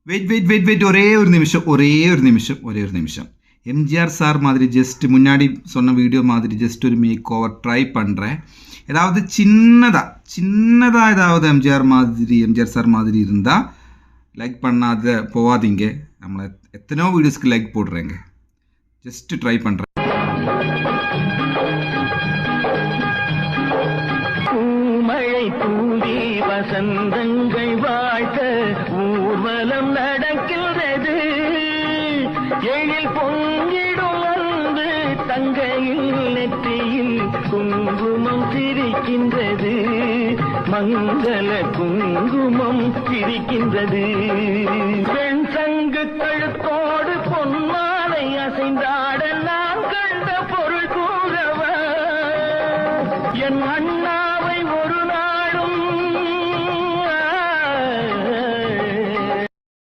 Wait ஒரே ஒரு நிமிஷம். எம்ஜிஆர் சார் மாதிரி ஜஸ்ட் முன்னாடி சொன்ன வீடியோ மாதிரி ஜஸ்ட் ஒரு மேக் ஓவர் ட்ரை பண்ணுறேன். ஏதாவது சின்னதாக ஏதாவது எம்ஜிஆர் சார் மாதிரி இருந்தால் லைக் பண்ணாத போவாதீங்க. நம்மளை எத்தனையோ வீடியோஸ்க்கு லைக் போடுறேங்க. ஜஸ்ட் ட்ரை பண்ணுறேன். பூமழை தூவி வசந்தங்கள் வாழ்த்த ஊர்வலம் நடக்கின்றது. எழில் பொங்கிடும் அன்பு தங்கையில் நெற்றியில் குங்குமம் சிரிக்கின்றது. மங்கள குங்குமம் சிரிக்கின்றது.